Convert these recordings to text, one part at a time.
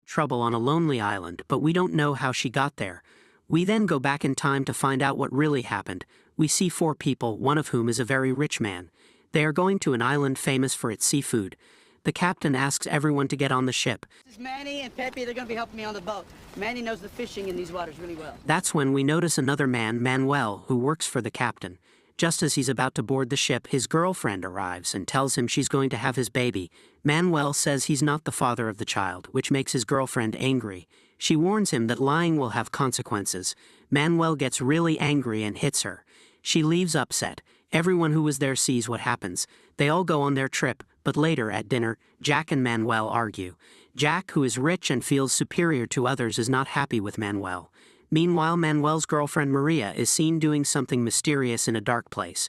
trouble on a lonely island, but we don't know how she got there. We then go back in time to find out what really happened. We see 4 people, one of whom is a very rich man. They are going to an island famous for its seafood. The captain asks everyone to get on the ship. This is Manny and Pepe. They're going to be helping me on the boat. Manny knows the fishing in these waters really well. That's when we notice another man, Manuel, who works for the captain. Just as he's about to board the ship, his girlfriend arrives and tells him she's going to have his baby. Manuel says he's not the father of the child, which makes his girlfriend angry. She warns him that lying will have consequences. Manuel gets really angry and hits her. She leaves upset. Everyone who was there sees what happens. They all go on their trip, but later at dinner, Jack and Manuel argue. Jack, who is rich and feels superior to others, is not happy with Manuel. Meanwhile, Manuel's girlfriend Maria is seen doing something mysterious in a dark place.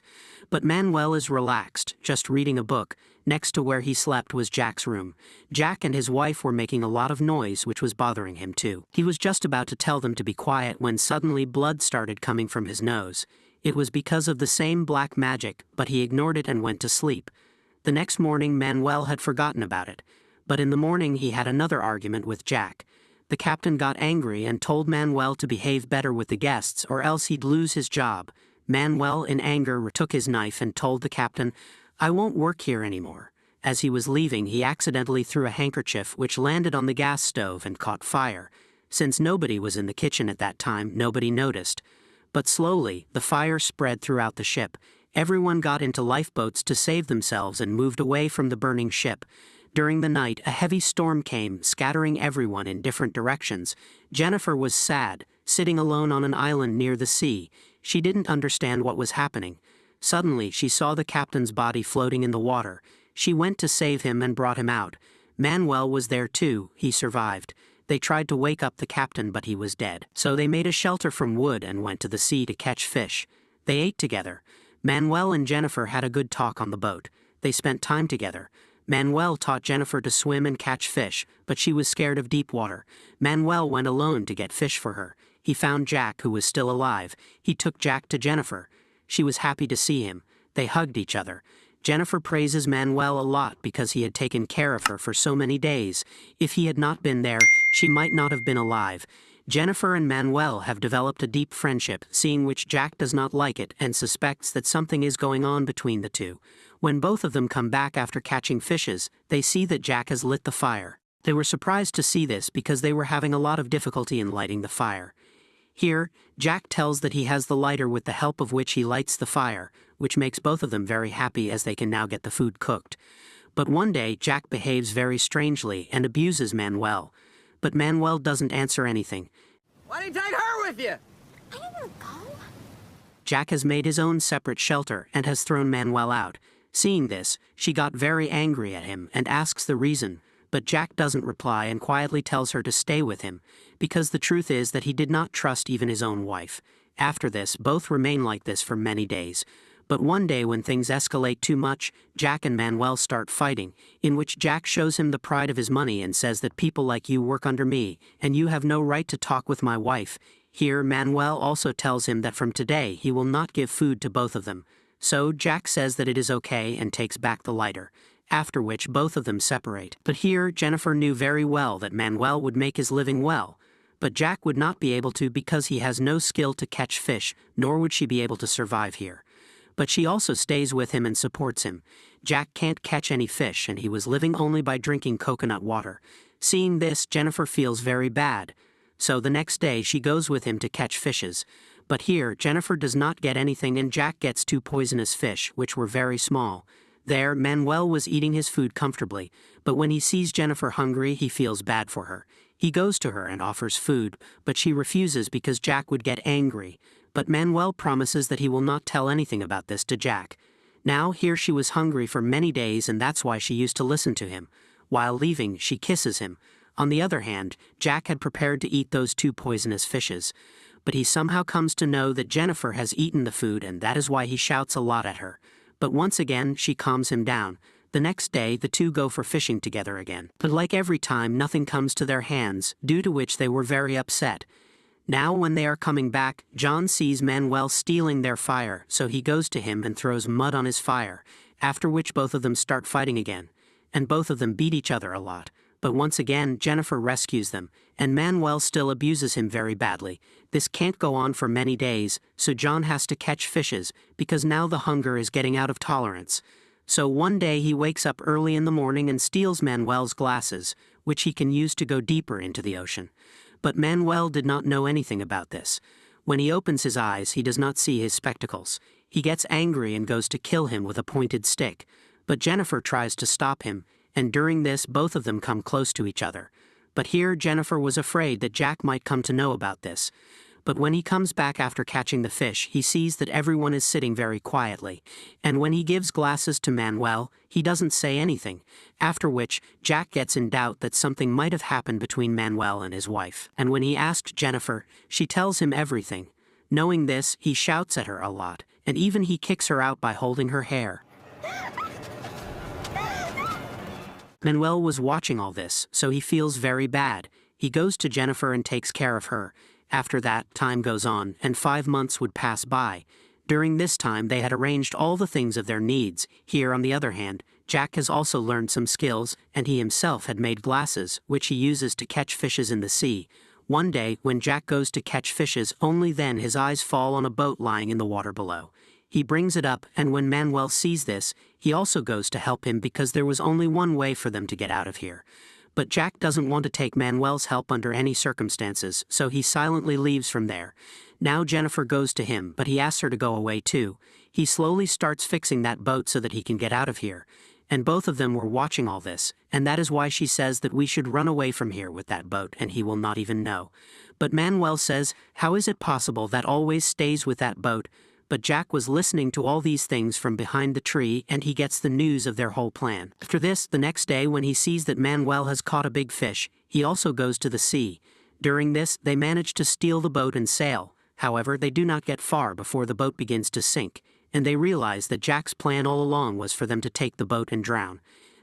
But Manuel is relaxed, just reading a book. Next to where he slept was Jack's room. Jack and his wife were making a lot of noise, which was bothering him too. He was just about to tell them to be quiet when suddenly blood started coming from his nose. It was because of the same black magic, but he ignored it and went to sleep. The next morning, Manuel had forgotten about it. But in the morning he had another argument with Jack. The captain got angry and told Manuel to behave better with the guests or else he'd lose his job. Manuel, in anger, took his knife and told the captain, "I won't work here anymore." As he was leaving, he accidentally threw a handkerchief which landed on the gas stove and caught fire. Since nobody was in the kitchen at that time, nobody noticed. But slowly, the fire spread throughout the ship. Everyone got into lifeboats to save themselves and moved away from the burning ship. During the night, a heavy storm came, scattering everyone in different directions. Jennifer was sad, sitting alone on an island near the sea. She didn't understand what was happening. Suddenly, she saw the captain's body floating in the water. She went to save him and brought him out. Manuel was there too. He survived. They tried to wake up the captain, but he was dead. So they made a shelter from wood and went to the sea to catch fish. They ate together. Manuel and Jennifer had a good talk on the boat. They spent time together. Manuel taught Jennifer to swim and catch fish, but she was scared of deep water. Manuel went alone to get fish for her. He found Jack, who was still alive. He took Jack to Jennifer. She was happy to see him. They hugged each other. Jennifer praises Manuel a lot because he had taken care of her for so many days. If he had not been there, she might not have been alive. Jennifer and Manuel have developed a deep friendship, seeing which Jack does not like it and suspects that something is going on between the two. When both of them come back after catching fishes, they see that Jack has lit the fire. They were surprised to see this because they were having a lot of difficulty in lighting the fire. Here, Jack tells that he has the lighter with the help of which he lights the fire, which makes both of them very happy as they can now get the food cooked. But one day, Jack behaves very strangely and abuses Manuel. But Manuel doesn't answer anything. Why didn't you take her with you? I didn't go. Jack has made his own separate shelter and has thrown Manuel out. Seeing this, she got very angry at him and asks the reason, but Jack doesn't reply and quietly tells her to stay with him, because the truth is that he did not trust even his own wife. After this, both remain like this for many days. But one day when things escalate too much, Jack and Manuel start fighting, in which Jack shows him the pride of his money and says that people like you work under me, and you have no right to talk with my wife. Here, Manuel also tells him that from today he will not give food to both of them. So Jack says that it is okay and takes back the lighter, after which both of them separate. But here, Jennifer knew very well that Manuel would make his living well, but Jack would not be able to because he has no skill to catch fish, nor would she be able to survive here. But she also stays with him and supports him. Jack can't catch any fish and he was living only by drinking coconut water. Seeing this, Jennifer feels very bad. So the next day she goes with him to catch fishes. But here, Jennifer does not get anything and Jack gets 2 poisonous fish, which were very small. There, Manuel was eating his food comfortably, but when he sees Jennifer hungry, he feels bad for her. He goes to her and offers food, but she refuses because Jack would get angry. But Manuel promises that he will not tell anything about this to Jack. Now, here she was hungry for many days and that's why she used to listen to him. While leaving, she kisses him. On the other hand, Jack had prepared to eat those 2 poisonous fishes. But he somehow comes to know that Jennifer has eaten the food and that is why he shouts a lot at her. But once again, she calms him down. The next day, the two go for fishing together again. But like every time, nothing comes to their hands, due to which they were very upset. Now when they are coming back, John sees Manuel stealing their fire, so he goes to him and throws mud on his fire, after which both of them start fighting again. And both of them beat each other a lot. But once again, Jennifer rescues them, and Manuel still abuses him very badly. This can't go on for many days, so John has to catch fishes, because now the hunger is getting out of tolerance. So one day he wakes up early in the morning and steals Manuel's glasses, which he can use to go deeper into the ocean. But Manuel did not know anything about this. When he opens his eyes, he does not see his spectacles. He gets angry and goes to kill him with a pointed stick. But Jennifer tries to stop him, and during this both of them come close to each other. But here Jennifer was afraid that Jack might come to know about this. But when he comes back after catching the fish, he sees that everyone is sitting very quietly. And when he gives glasses to Manuel, he doesn't say anything. After which, Jack gets in doubt that something might have happened between Manuel and his wife. And when he asked Jennifer, she tells him everything. Knowing this, he shouts at her a lot, and even he kicks her out by holding her hair. Manuel was watching all this, so he feels very bad. He goes to Jennifer and takes care of her. After that, time goes on, and 5 months would pass by. During this time, they had arranged all the things of their needs. Here, on the other hand, Jack has also learned some skills, and he himself had made glasses, which he uses to catch fishes in the sea. One day, when Jack goes to catch fishes, only then his eyes fall on a boat lying in the water below. He brings it up, and when Manuel sees this, he also goes to help him because there was only one way for them to get out of here. But Jack doesn't want to take Manuel's help under any circumstances, so he silently leaves from there. Now Jennifer goes to him, but he asks her to go away too. He slowly starts fixing that boat so that he can get out of here. And both of them were watching all this, and that is why she says that we should run away from here with that boat and he will not even know. But Manuel says, how is it possible that always stays with that boat? But Jack was listening to all these things from behind the tree, and he gets the news of their whole plan. After this, the next day when he sees that Manuel has caught a big fish, he also goes to the sea. During this, they manage to steal the boat and sail. However, they do not get far before the boat begins to sink, and they realize that Jack's plan all along was for them to take the boat and drown.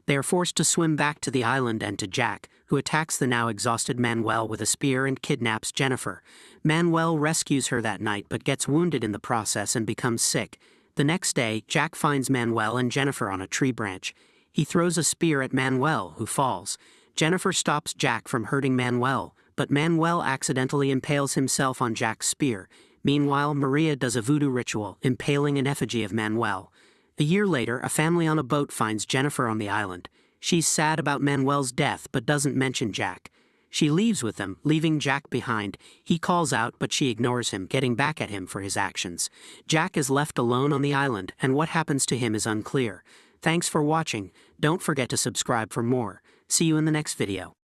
They are forced to swim back to the island and to Jack, who attacks the now exhausted Manuel with a spear and kidnaps Jennifer. Manuel rescues her that night but gets wounded in the process and becomes sick. The next day, Jack finds Manuel and Jennifer on a tree branch. He throws a spear at Manuel, who falls. Jennifer stops Jack from hurting Manuel, but Manuel accidentally impales himself on Jack's spear. Meanwhile, Maria does a voodoo ritual, impaling an effigy of Manuel. A year later, a family on a boat finds Jennifer on the island. She's sad about Manuel's death but doesn't mention Jack. She leaves with them, leaving Jack behind. He calls out, but she ignores him, getting back at him for his actions. Jack is left alone on the island, and what happens to him is unclear. Thanks for watching. Don't forget to subscribe for more. See you in the next video.